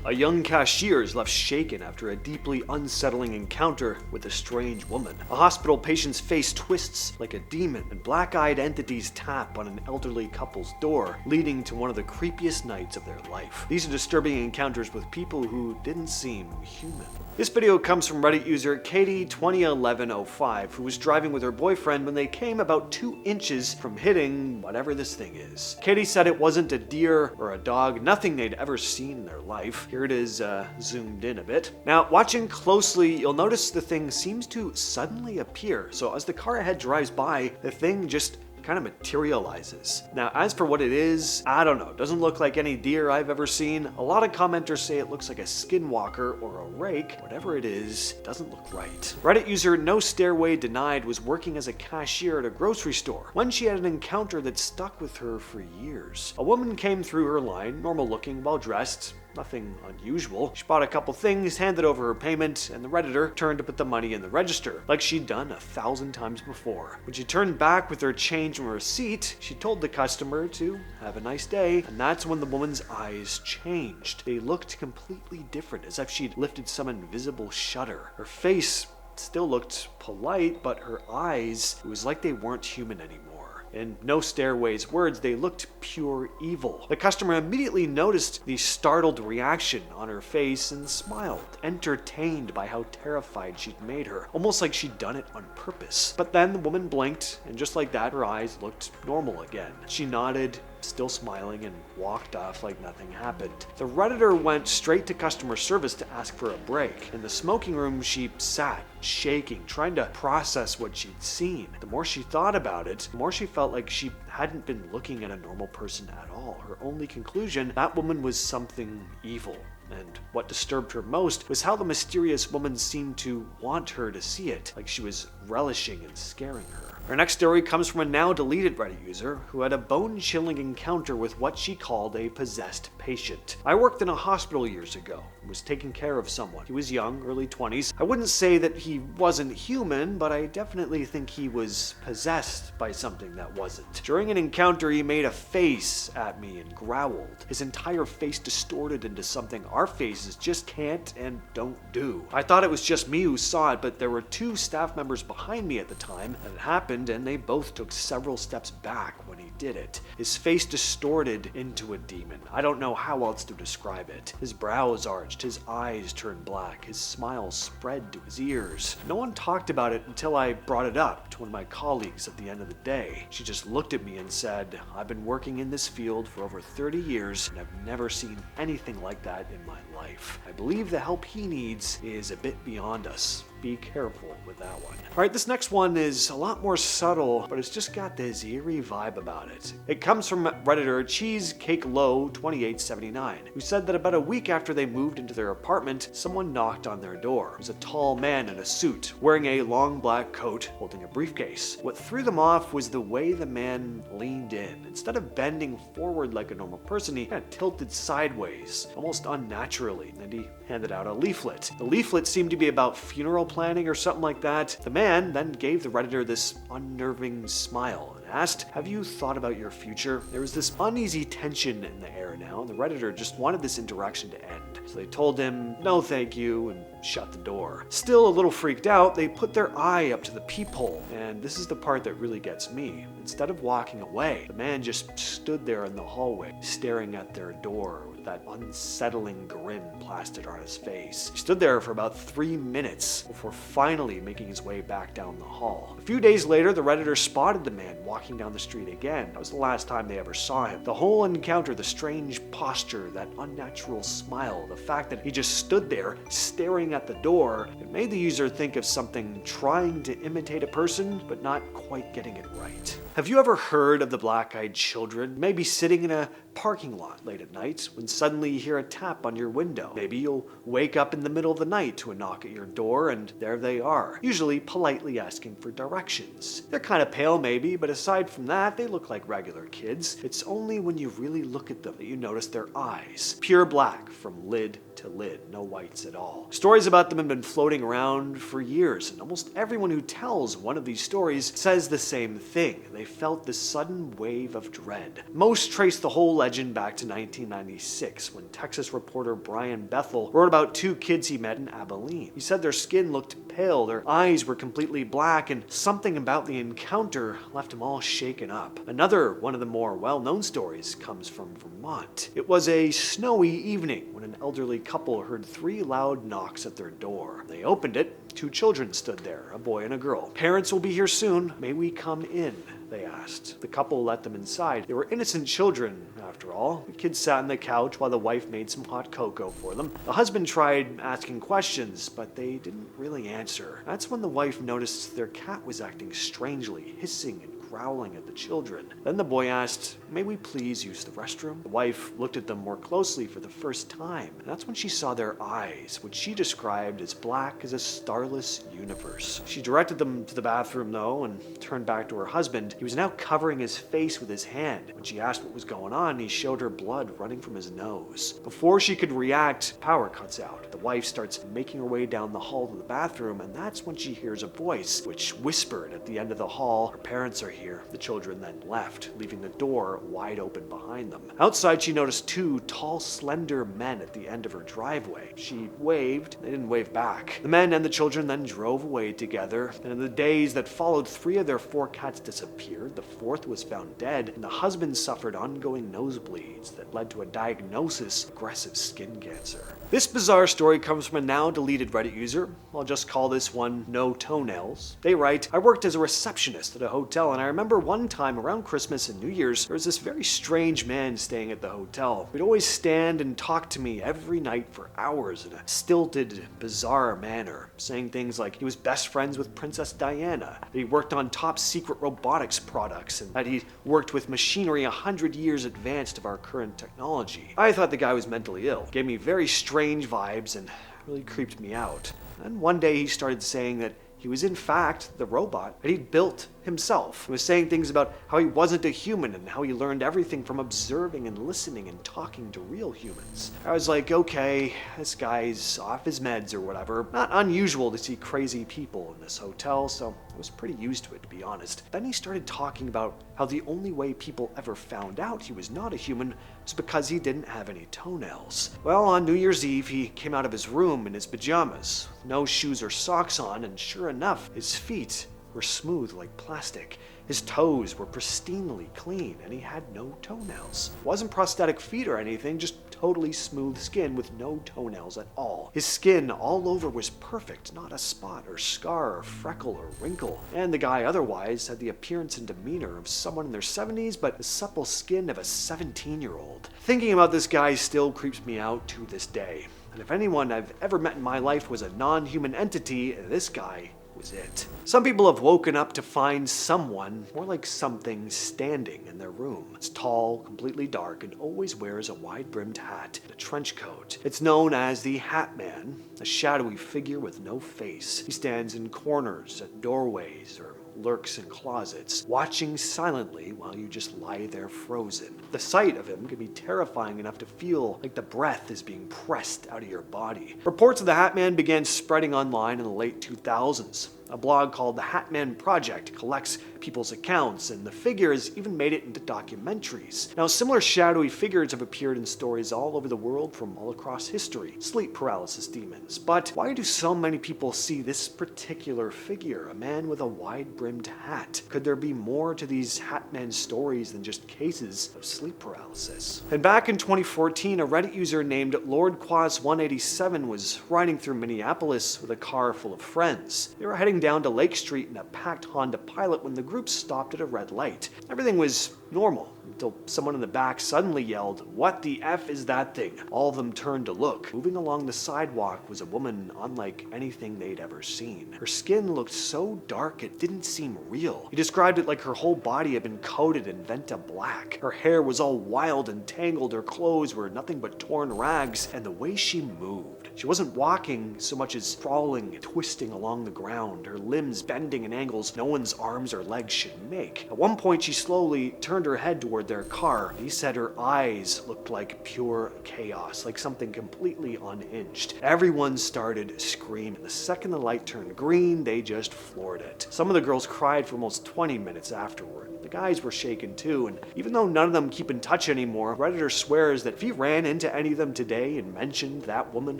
A young cashier is left shaken after a deeply unsettling encounter with a strange woman. A hospital patient's face twists like a demon, and black-eyed entities tap on an elderly couple's door, leading to one of the creepiest nights of their life. These are disturbing encounters with people who didn't seem human. This video comes from Reddit user Katie201105, who was driving with her boyfriend when they came about 2 inches from hitting whatever this thing is. Katie said it wasn't a deer or a dog, nothing they'd ever seen in their life. Here it is zoomed in a bit. Now, watching closely, you'll notice the thing seems to suddenly appear. So as the car ahead drives by, the thing just kind of materializes. Now, as for what it is, I don't know. It doesn't look like any deer I've ever seen. A lot of commenters say it looks like a skinwalker or a rake. Whatever it is, it doesn't look right. Reddit user No Stairway Denied was working as a cashier at a grocery store when she had an encounter that stuck with her for years. A woman came through her line, normal looking, well dressed. Nothing unusual. She bought a couple things, handed over her payment, and the Redditor turned to put the money in the register, like she'd done 1,000 times before. When she turned back with her change and receipt, she told the customer to have a nice day, and that's when the woman's eyes changed. They looked completely different, as if she'd lifted some invisible shutter. Her face still looked polite, but her eyes, it was like they weren't human anymore. In No Stairway's words, they looked pure evil. The customer immediately noticed the startled reaction on her face and smiled, entertained by how terrified she'd made her, almost like she'd done it on purpose. But then the woman blinked, and just like that, her eyes looked normal again. She nodded, still smiling, and walked off like nothing happened. The Redditor went straight to customer service to ask for a break. In the smoking room, she sat, shaking, trying to process what she'd seen. The more she thought about it, the more she felt like she hadn't been looking at a normal person at all. Her only conclusion, that woman was something evil. And what disturbed her most was how the mysterious woman seemed to want her to see it, like she was relishing in scaring her. Our next story comes from a now deleted Reddit user who had a bone-chilling encounter with what she called a possessed patient. I worked in a hospital years ago and was taking care of someone. He was young, early 20s. I wouldn't say that he wasn't human, but I definitely think he was possessed by something that wasn't. During an encounter, he made a face at me and growled. His entire face distorted into something our faces just can't and don't do. I thought it was just me who saw it, but there were 2 staff members behind me at the time that it happened, and they both took several steps back when he did it. His face distorted into a demon. I don't know how else to describe it. His brows arched, his eyes turned black, his smile spread to his ears. No one talked about it until I brought it up to one of my colleagues at the end of the day. She just looked at me and said, "I've been working in this field for over 30 years, and I've never seen anything like that in my life. I believe the help he needs is a bit beyond us. Be careful with that one." Alright, this next one is a lot more subtle, but it's just got this eerie vibe about it. It comes from Redditor CheesecakeLow2879, who said that about a week after they moved into their apartment, someone knocked on their door. It was a tall man in a suit, wearing a long black coat, holding a briefcase. What threw them off was the way the man leaned in. Instead of bending forward like a normal person, he kind of tilted sideways, almost unnaturally, and he handed out a leaflet. The leaflet seemed to be about funeral planning or something like that. The man then gave the Redditor this unnerving smile and asked, "Have you thought about your future?" There was this uneasy tension in the air now, and the Redditor just wanted this interaction to end. So they told him, "No thank you," and shut the door. Still a little freaked out, they put their eye up to the peephole, and this is the part that really gets me. Instead of walking away, the man just stood there in the hallway, staring at their door with that unsettling grin plastered on his face. He stood there for about 3 minutes before finally making his way back down the hall. A few days later, the Redditor spotted the man walking down the street again. That was the last time they ever saw him. The whole encounter, the strange posture, that unnatural smile, the fact that he just stood there staring at the door, it made the user think of something trying to imitate a person, but not quite getting it right. Have you ever heard of the black-eyed children? Maybe sitting in a parking lot late at night when suddenly you hear a tap on your window. Maybe you'll wake up in the middle of the night to a knock at your door, and there they are, usually politely asking for directions. They're kind of pale maybe, but aside from that, they look like regular kids. It's only when you really look at them that you notice their eyes, pure black from lid to to lid, no whites at all. Stories about them have been floating around for years, and almost everyone who tells one of these stories says the same thing. They felt this sudden wave of dread. Most trace the whole legend back to 1996, when Texas reporter Brian Bethel wrote about two kids he met in Abilene. He said their skin looked pale, their eyes were completely black, and something about the encounter left him all shaken up. Another one of the more well-known stories comes from Vermont. It was a snowy evening when an elderly couple heard 3 loud knocks at their door. They opened it. 2 children stood there, a boy and a girl. "Parents will be here soon. May we come in?" they asked. The couple let them inside. They were innocent children, after all. The kids sat on the couch while the wife made some hot cocoa for them. The husband tried asking questions, but they didn't really answer. That's when the wife noticed their cat was acting strangely, hissing and growling at the children. Then the boy asked, "May we please use the restroom?" The wife looked at them more closely for the first time, and that's when she saw their eyes, which she described as black as a starless universe. She directed them to the bathroom, though, and turned back to her husband. He was now covering his face with his hand. When she asked what was going on, he showed her blood running from his nose. Before she could react, power cuts out. The wife starts making her way down the hall to the bathroom, and that's when she hears a voice, which whispered at the end of the hall, "Her parents are here." The children then left, leaving the door wide open behind them. Outside, she noticed 2 tall, slender men at the end of her driveway. She waved. They didn't wave back. The men and the children then drove away together, and in the days that followed, 3 of their 4 cats disappeared. The 4th was found dead, and the husband suffered ongoing nosebleeds that led to a diagnosis of aggressive skin cancer. This bizarre story comes from a now deleted Reddit user. I'll just call this one No Toenails. They write, "I worked as a receptionist at a hotel, and I remember one time around Christmas and New Year's, there was this very strange man staying at the hotel. He'd always stand and talk to me every night for hours in a stilted, bizarre manner, saying things like he was best friends with Princess Diana, that he worked on top secret robotics products, and that he worked with machinery 100 years advanced of our current technology. I thought the guy was mentally ill. Gave me very strange vibes and really creeped me out. And one day he started saying that he was in fact the robot that he'd built himself. He was saying things about how he wasn't a human and how he learned everything from observing and listening and talking to real humans. I was like, okay, this guy's off his meds or whatever. Not unusual to see crazy people in this hotel, so I was pretty used to it, to be honest. Then he started talking about how the only way people ever found out he was not a human was because he didn't have any toenails. Well, on New Year's Eve, he came out of his room in his pajamas, no shoes or socks on, and sure enough, his feet were smooth like plastic. His toes were pristinely clean, and he had no toenails. It wasn't prosthetic feet or anything, just totally smooth skin with no toenails at all. His skin all over was perfect, not a spot or scar or freckle or wrinkle. And the guy otherwise had the appearance and demeanor of someone in their 70s, but the supple skin of a 17-year-old. Thinking about this guy still creeps me out to this day. And if anyone I've ever met in my life was a non-human entity, this guy was it. Some people have woken up to find someone, more like something, standing in their room. It's tall, completely dark, and always wears a wide-brimmed hat and a trench coat. It's known as the Hat Man, a shadowy figure with no face. He stands in corners, at doorways, or lurks in closets, watching silently while you just lie there frozen. The sight of him can be terrifying enough to feel like the breath is being pressed out of your body. Reports of the Hat Man began spreading online in the late 2000s. A blog called the Hat Man Project collects people's accounts, and the figure has even made it into documentaries. Now, similar shadowy figures have appeared in stories all over the world from all across history. Sleep paralysis demons. But why do so many people see this particular figure, a man with a wide-brimmed hat? Could there be more to these Hat Man stories than just cases of sleep paralysis? And back in 2014, a Reddit user named LordQuas187 was riding through Minneapolis with a car full of friends. They were heading down to Lake Street in a packed Honda Pilot when the group stopped at a red light. Everything was normal until someone in the back suddenly yelled, "What the F is that thing?" All of them turned to look. Moving along the sidewalk was a woman unlike anything they'd ever seen. Her skin looked so dark it didn't seem real. He described it like her whole body had been coated in Venta black. Her hair was all wild and tangled, her clothes were nothing but torn rags, and the way she moved. She wasn't walking so much as crawling and twisting along the ground, her limbs bending in angles no one's arms or legs should make. At one point, she slowly turned her head toward toward their car. He said her eyes looked like pure chaos, like something completely unhinged. Everyone started screaming. The second the light turned green, they just floored it. Some of the girls cried for almost 20 minutes afterward. The guys were shaken too, and even though none of them keep in touch anymore, Redditor swears that if he ran into any of them today and mentioned that woman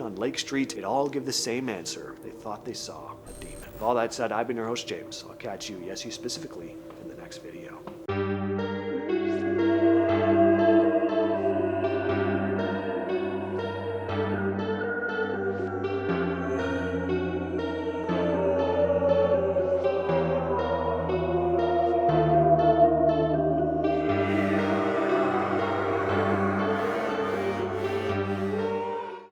on Lake Street, they'd all give the same answer. They thought they saw a demon. With all that said, I've been your host, James. I'll catch you, yes, you specifically, in the next video.